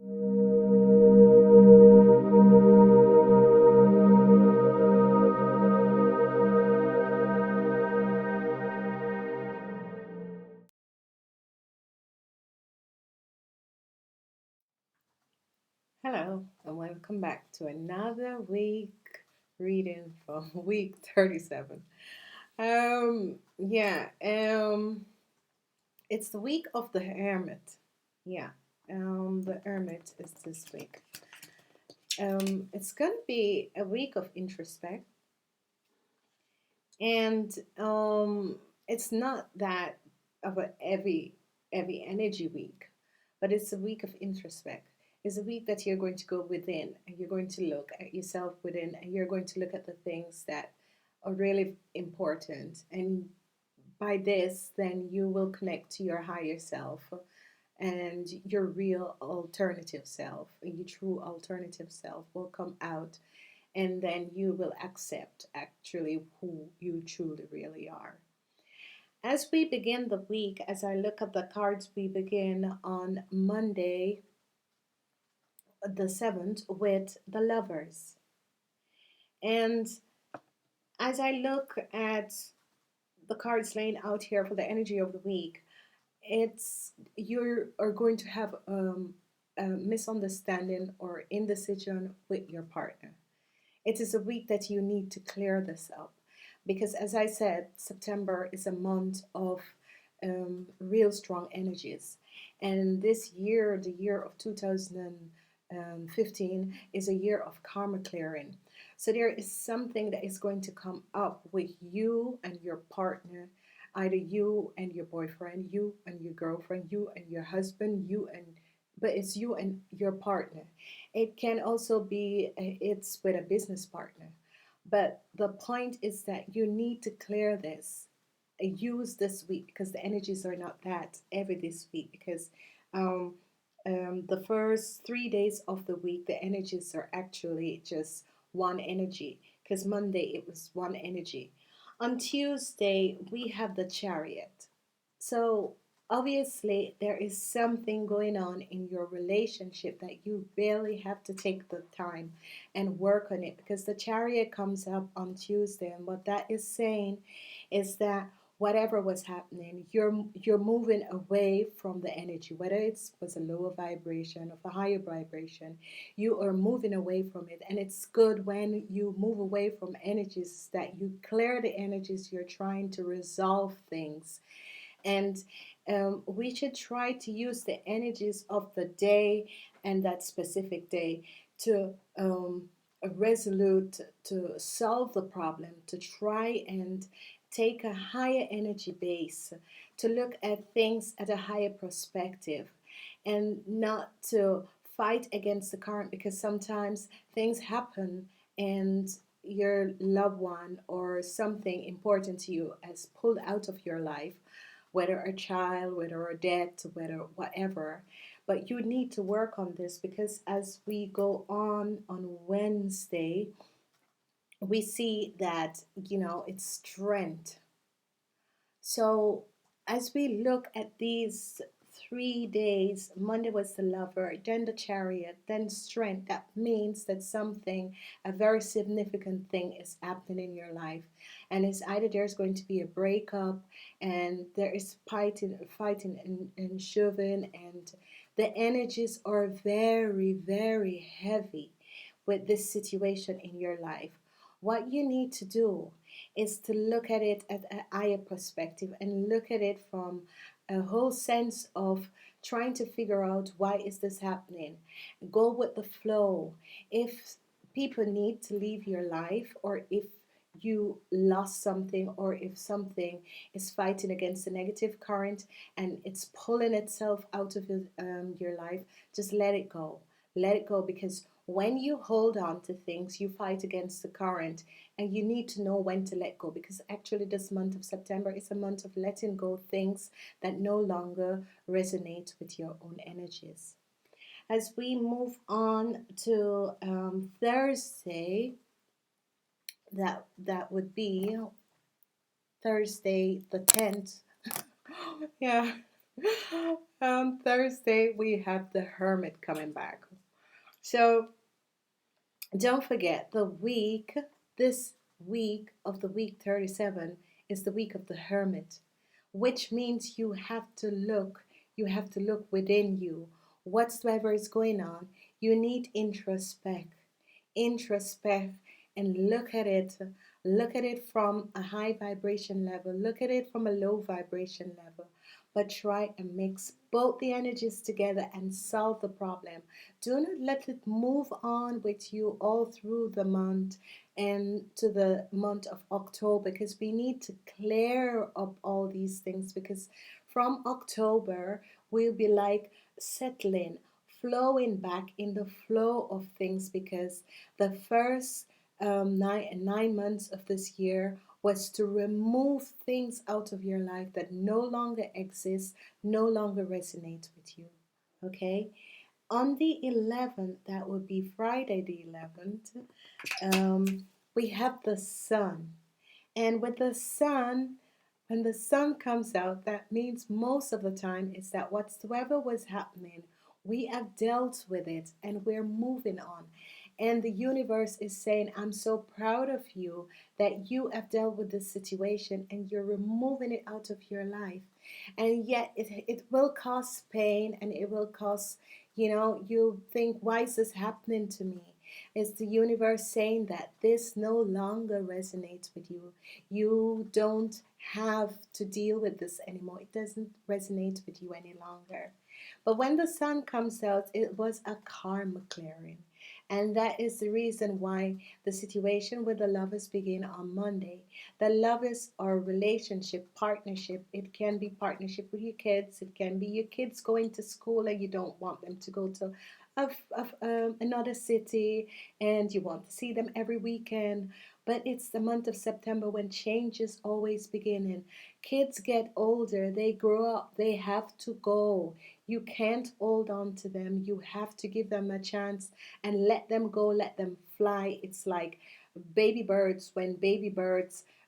Hello, and welcome back to another week reading from week 37. Yeah, it's the week of the Hermit. Yeah, the Hermit is this week. It's gonna be a week of introspect, and it's not that of a heavy energy week, but it's a week of introspect. It's a week that you're going to go within and you're going to look at yourself within and you're going to look at the things that are really important. And by this, then you will connect to your higher self and your real alternative self. Your true alternative self will come out, and then you will accept actually who you truly really are. As we begin the week, as I look at the cards, we begin on Monday, the 7th, with the Lovers. And as I look at the cards laying out here for the energy of the week, it's you are going to have a misunderstanding or indecision with your partner. It is a week that you need to clear this up because, as I said, September is a month of real strong energies. And this year, the year of 2015, is a year of karma clearing. So there is something that is going to come up with you and your partner, either you and your boyfriend, you and your girlfriend, you and your husband, but it's you and your partner. It can also be it's with a business partner. But the point is that you need to clear this. Use this week because the energies are not that heavy this week because um, the first 3 days of the week the energies are actually just one energy because Monday it was one energy. On Tuesday we have the Chariot. So obviously there is something going on in your relationship that you really have to take the time and work on it because the Chariot comes up on Tuesday, and what that is saying is that whatever was happening, you're moving away from the energy, whether it was a lower vibration or a higher vibration. You are moving away from it, and it's good when you move away from energies that you clear the energies. You're trying to resolve things, and we should try to use the energies of the day and that specific day to resolute to solve the problem, to try and take a higher energy base, to look at things at a higher perspective, and not to fight against the current because sometimes things happen and your loved one or something important to you has pulled out of your life, whether a child, whether a debt, whether whatever. But you need to work on this because as we go on Wednesday, we see that, it's strength. So as we look at these 3 days, Monday was the Lover, then the Chariot, then strength. That means that something, a very significant thing, is happening in your life, and it's either there's going to be a breakup, and there is fighting, and shoving, and the energies are very, very heavy with this situation in your life. What you need to do is to look at it at a higher perspective and look at it from a whole sense of trying to figure out why is this happening. Go with the flow. If people need to leave your life, or if you lost something, or if something is fighting against the negative current and it's pulling itself out of your life, just let it go. Let it go, because when you hold on to things, you fight against the current, and you need to know when to let go, because actually this month of September is a month of letting go things that no longer resonate with your own energies. As we move on to Thursday, that would be Thursday the 10th. Yeah. On Thursday, we have the Hermit coming back. So don't forget this week of the week 37 is the week of the Hermit, which means you have to look within you. Whatsoever is going on, you need introspect and look at it from a high vibration level, look at it from a low vibration level, but try and mix both the energies together and solve the problem. Do not let it move on with you all through the month and to the month of October, because we need to clear up all these things, because from October we'll be like settling, flowing back in the flow of things, because the first 9 months of this year was to remove things out of your life that no longer exist, no longer resonate with you. Okay? On the 11th, that would be Friday the 11th, we have the sun. And with the sun, when the sun comes out, that means most of the time is that whatsoever was happening, we have dealt with it and we're moving on. And the universe is saying, I'm so proud of you that you have dealt with this situation and you're removing it out of your life. And yet it will cause pain, and it will cause, you think, why is this happening to me? It's the universe saying that this no longer resonates with you. You don't have to deal with this anymore. It doesn't resonate with you any longer. But when the sun comes out, it was a karma clearing. And that is the reason why the situation with the lovers begin on Monday. The lovers are relationship, partnership. It can be partnership with your kids. It can be your kids going to school and you don't want them to go to another city and you want to see them every weekend. But it's the month of September when change is always beginning. Kids get older, they grow up, they have to go. You can't hold on to them. You have to give them a chance and let them go, let them fly. It's like baby birds, when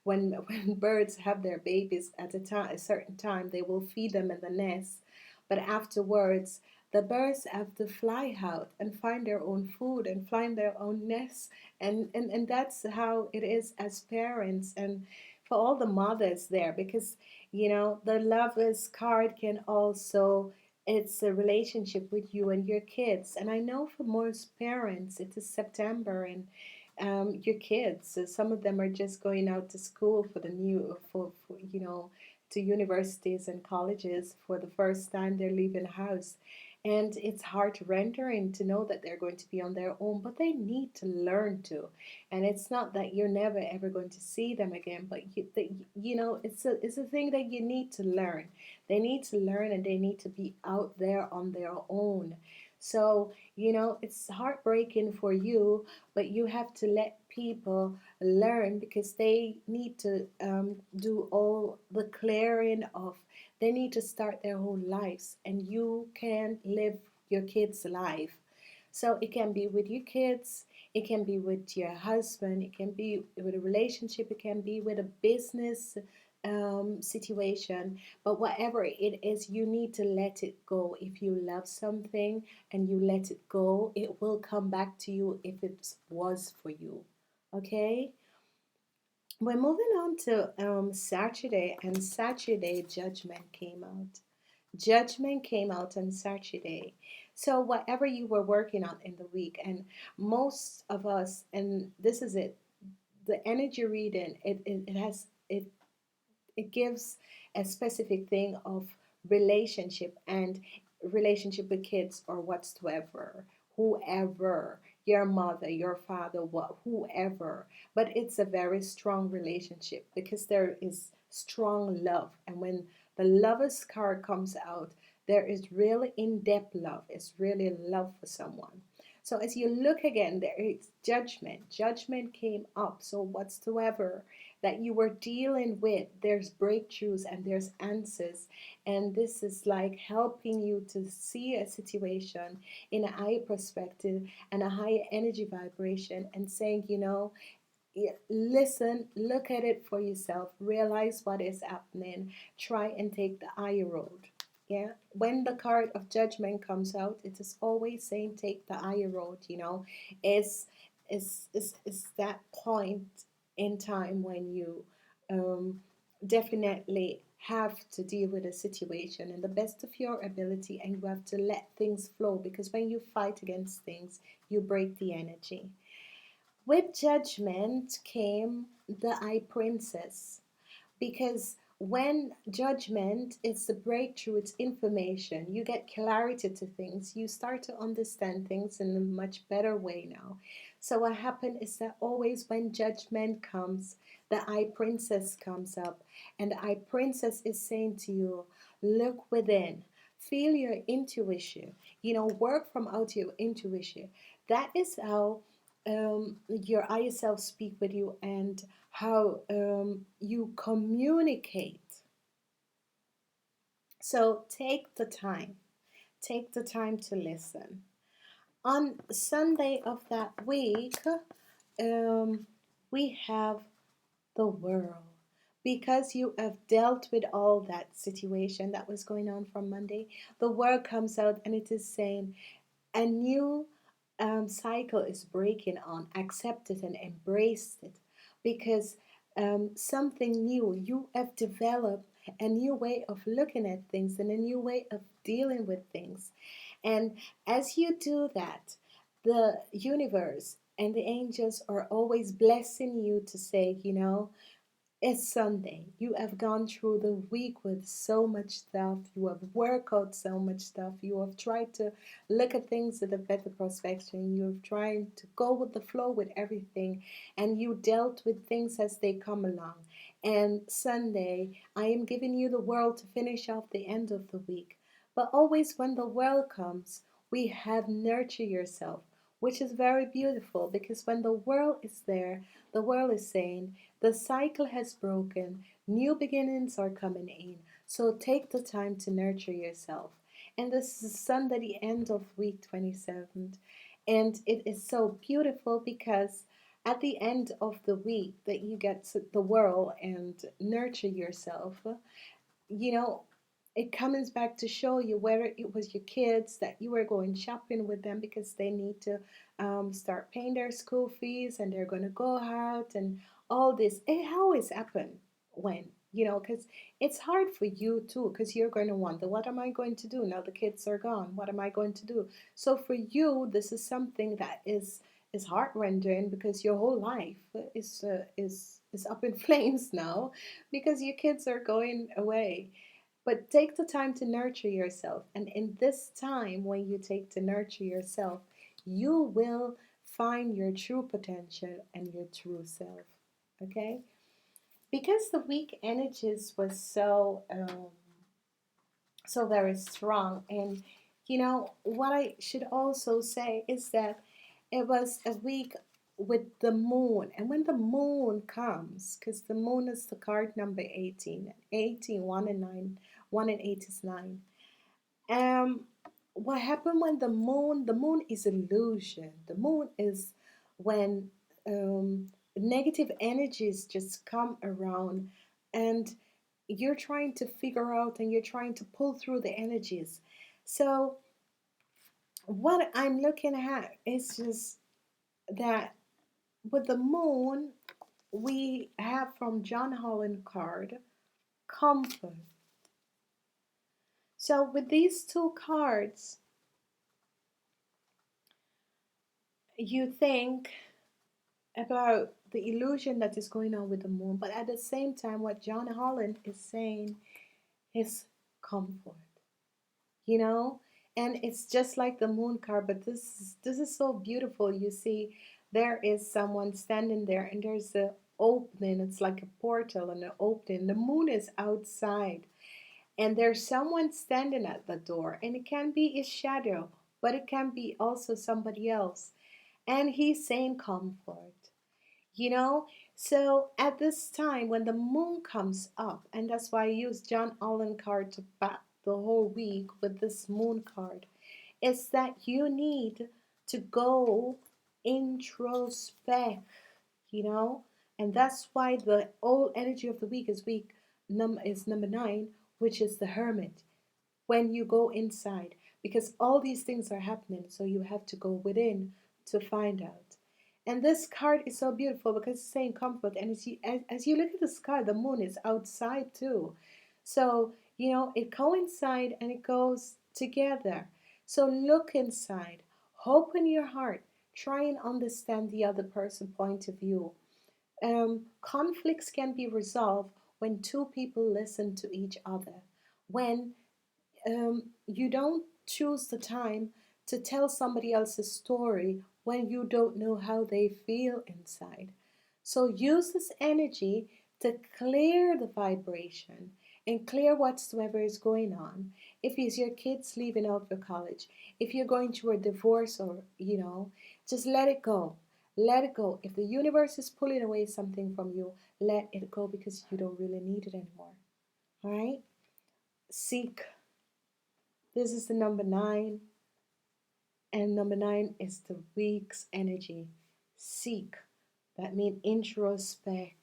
when birds have their babies at a certain time, they will feed them in the nest. But afterwards, the birds have to fly out and find their own food and find their own nests. And that's how it is as parents, and for all the mothers there, because the lovers card can also, it's a relationship with you and your kids. And I know for most parents it is September, and your kids, some of them are just going out to school for the new for to universities and colleges for the first time. They're leaving house, and it's hard to render and to know that they're going to be on their own, but they need to learn to. And it's not that you're never ever going to see them again, but it's a thing that you need to learn. They need to learn, and they need to be out there on their own. So it's heartbreaking for you, but you have to let people learn, because they need to do all the clearing of, they need to start their whole lives, and you can live your kids' life. So it can be with your kids, it can be with your husband, it can be with a relationship, it can be with a business situation. But whatever it is, you need to let it go. If you love something and you let it go, it will come back to you if it was for you. Okay? We're moving on to Saturday, and Saturday Judgment came out. Judgment came out on Saturday. So whatever you were working on in the week, and most of us, and this is it, the energy reading, it gives a specific thing of relationship, and relationship with kids or whatsoever, whoever, your mother, your father, whoever. But it's a very strong relationship, because there is strong love. And when the lover's card comes out, there is really in-depth love. It's really love for someone. So as you look again, there is judgment. Judgment came up. So whatsoever that you were dealing with, there's breakthroughs and there's answers. And this is like helping you to see a situation in a higher perspective and a higher energy vibration, and saying, listen, look at it for yourself, realize what is happening, try and take the higher road. Yeah, when the card of judgment comes out, it is always saying take the higher road, you know. Is is that point in time when you um definitely have to deal with a situation in the best of your ability, and you have to let things flow, because when you fight against things, you break the energy. With judgment came the High Princess, because when judgment is the breakthrough, it's information, you get clarity to things, you start to understand things in a much better way now. So what happened is that always when judgment comes, the High Princess comes up, and the High Princess is saying to you, look within, feel your intuition, you know, work from out your intuition. That is how your higher self speak with you, and how you communicate. So take the time to listen. On Sunday of that week, um, we have the world. Because you have dealt with all that situation that was going on from Monday, the word comes out and it is saying a new cycle is breaking on. Accept it and embrace it, because something new, you have developed a new way of looking at things and a new way of dealing with things. And as you do that, the universe and the angels are always blessing you to say, you know, it's Sunday. You have gone through the week with so much stuff. You have worked out so much stuff. You have tried to look at things with a better perspective. You've tried to go with the flow with everything. And you dealt with things as they come along. And Sunday, I am giving you the world to finish off the end of the week. But always when the world comes, we have nurture yourself, which is very beautiful, because when the world is there, the world is saying, the cycle has broken, new beginnings are coming in. So take the time to nurture yourself. And this is Sunday, the end of week 27th. And it is so beautiful because at the end of the week that you get to the world and nurture yourself, you know, it comes back to show you whether it was your kids that you were going shopping with them because they need to start paying their school fees and they're going to go out and all this. It always happen when, you know, because it's hard for you too, because you're going to wonder, what am I going to do now the kids are gone? What am I going to do? So for you, this is something that is heart rending, because your whole life is up in flames now because your kids are going away. But take the time to nurture yourself. And in this time, when you take to nurture yourself, you will find your true potential and your true self. Okay? Because the weak energies was so very strong. And you know what I should also say is that it was a week with the moon. And when the moon comes, because the moon is the card number 18, 18, 1 and 9, 1 and 8 is 9. um what happened when the moon is illusion. The moon is when negative energies just come around, and you're trying to figure out and you're trying to pull through the energies. So what I'm looking at is just that with the moon, we have from John Holland card comfort. So with these two cards, you think about the illusion that is going on with the moon, but at the same time, what John Holland is saying is comfort, you know. And it's just like the moon card, but this is so beautiful. You see, there is someone standing there, and there's a opening. It's like a portal and an opening. The moon is outside, and there's someone standing at the door, and it can be his shadow, but it can be also somebody else, and he's saying comfort, you know. So at this time when the moon comes up, and that's why I use John Allen card to back the whole week with this moon card, is that you need to go introspect, you know. And that's why the whole energy of the week is number 9, which is the hermit. when you go inside, because all these things are happening, so you have to go within to find out. And this card is so beautiful because it's saying comfort. And as you look at the sky, the moon is outside too. So, it coincides and it goes together. So look inside, open your heart, try and understand the other person's point of view. Conflicts can be resolved when two people listen to each other. When you don't choose the time to tell somebody else's story when you don't know how they feel inside. So use this energy to clear the vibration and clear whatsoever is going on. If it's your kids leaving out for college, if you're going through a divorce, or just let it go. Let it go. If the universe is pulling away something from you, let it go because you don't really need it anymore. All right? Seek. This is the number 9, and number 9 is the week's energy. Seek. That means introspect.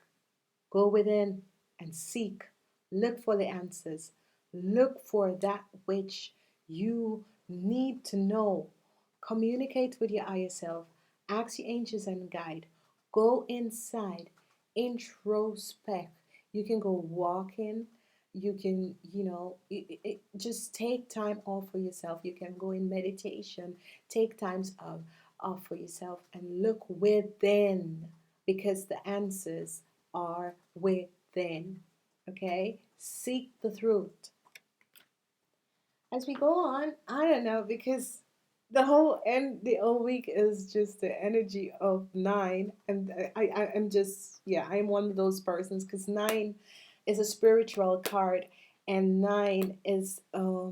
Go within and seek. Look for the answers. Look for that which you need to know. Communicate with your higher self. Ask your angels and guide. Go inside. Introspect. You can go walking. You can, just take time off for yourself. You can go in meditation. Take times off for yourself and look within, because the answers are within. Okay? Seek the truth. As we go on, I don't know, because the whole week is just the energy of 9, and I'm just, yeah, I'm one of those persons, because 9 is a spiritual card, and 9 is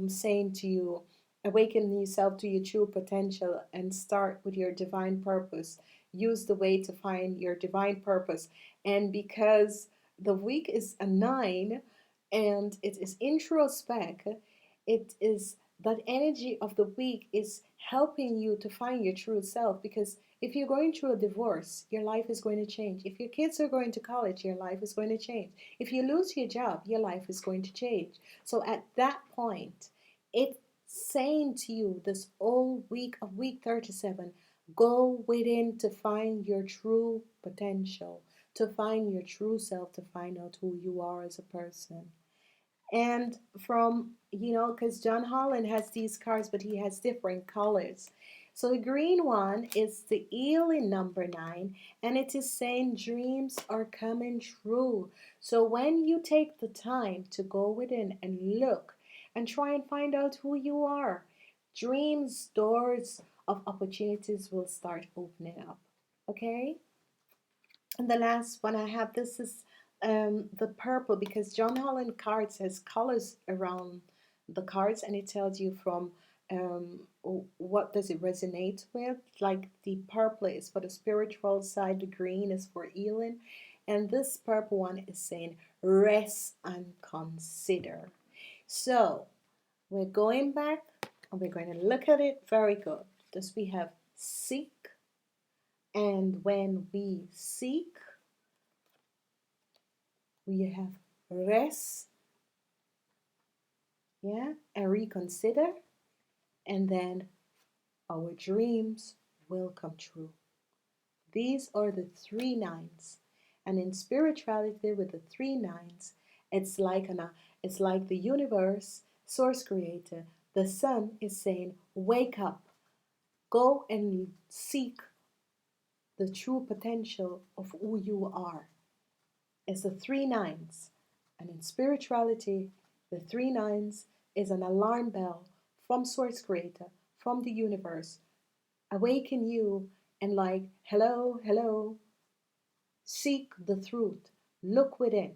saying to you, awaken yourself to your true potential and start with your divine purpose. Use the way to find your divine purpose. And because the week is a 9 and it is introspect, it is that energy of the week is helping you to find your true self. Because if you're going through a divorce, your life is going to change. If your kids are going to college, your life is going to change. If you lose your job, your life is going to change. So at that point, it's saying to you this whole week of week 37, go within to find your true potential, to find your true self, to find out who you are as a person. And from, because John Holland has these cards, but he has different colors. So the green one is the eel in number 9, and it is saying dreams are coming true. So when you take the time to go within and look and try and find out who you are, dreams, doors of opportunities will start opening up. Okay? And the last one I have, this is the purple, because John Holland cards has colors around the cards, and it tells you from what does it resonate with. Like the purple is for the spiritual side, the green is for healing, and this purple one is saying rest and consider. So we're going back and we're going to look at it very good. Does we have seek, and when we seek, we have rest, yeah, and reconsider, and then our dreams will come true. These are the 3 nines, and in spirituality, with the 3 nines, it's like the universe, source creator, the sun is saying, wake up, go and seek the true potential of who you are. It's the 3 nines. And in spirituality, the 3 nines is an alarm bell from Source Creator, from the universe, awaken you and like, hello, hello, seek the truth, look within.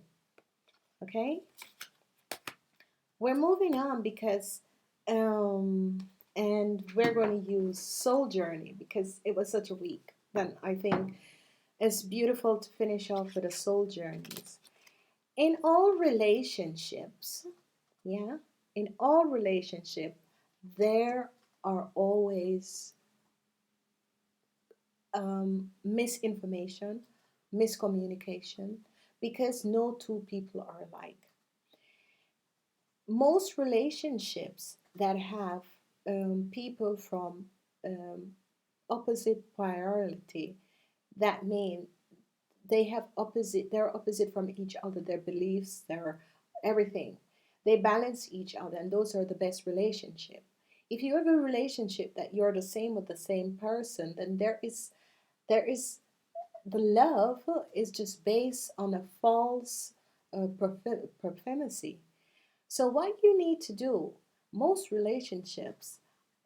Okay? We're moving on because, and we're going to use Soul Journey because it was such a week. Then I think it's beautiful to finish off with the Soul Journeys. In all relationships, yeah, in all relationship, there are always misinformation, miscommunication, because no two people are alike. most relationships that have people from um, opposite priority, that mean they're opposite from each other, their beliefs, their everything. They balance each other, and those are the best relationship. If you have a relationship that you're the same with the same person, then there is the love is just based on a false prophecy. So what you need to do, most relationships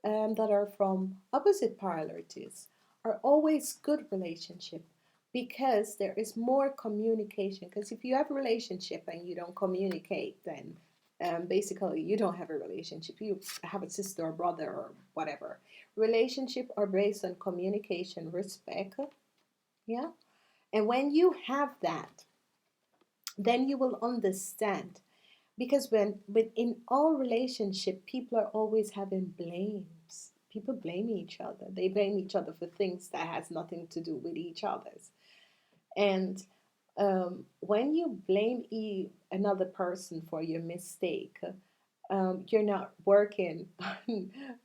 that are from opposite polarities are always good relationship because there is more communication. Because if you have a relationship and you don't communicate, then basically you don't have a relationship. You have a sister or brother or whatever. Relationship are based on communication, respect, yeah. And when you have that, then you will understand, because when within all relationship people are always having blames. People blame each other, they blame each other for things that has nothing to do with each other's. And when you blame another person for your mistake, you're not working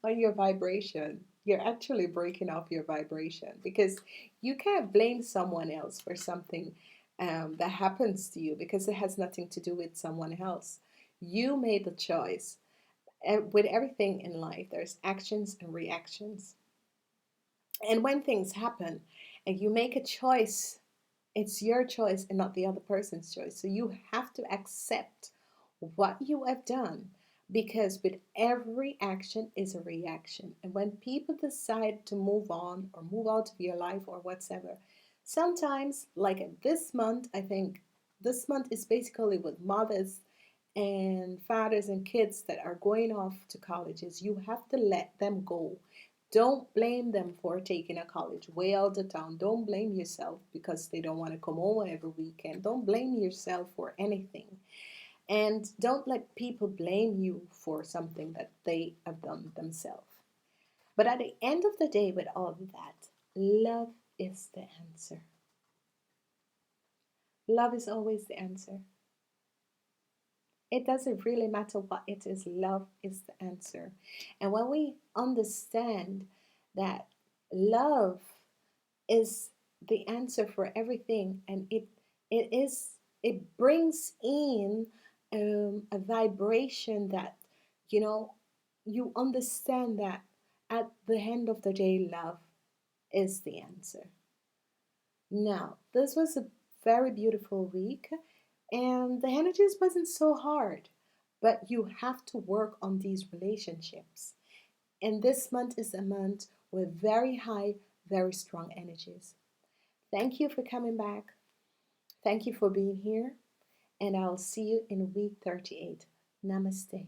on your vibration. You're actually breaking off your vibration, because you can't blame someone else for something that happens to you, because it has nothing to do with someone else. You made the choice. And with everything in life, there's actions and reactions. And when things happen and you make a choice, it's your choice and not the other person's choice. So you have to accept what you have done, because with every action is a reaction. And when people decide to move on or move out of your life or whatever, sometimes, like this month, I think this month is basically with mothers and fathers and kids that are going off to colleges. You have to let them go. Don't blame them for taking a college way out of town. Don't blame yourself because they don't want to come home every weekend. Don't blame yourself for anything. And don't let people blame you for something that they have done themselves. But at the end of the day, with all of that, love is the answer. Love is always the answer. It doesn't really matter what it is, love is the answer. And when we understand that love is the answer for everything, and it brings in a vibration that, you know, you understand that at the end of the day, love is the answer. Now, this was a very beautiful week, and the energies wasn't so hard, but you have to work on these relationships. And this month is a month with very high, very strong energies. Thank you for coming back. Thank you for being here, and I'll see you in week 38. Namaste.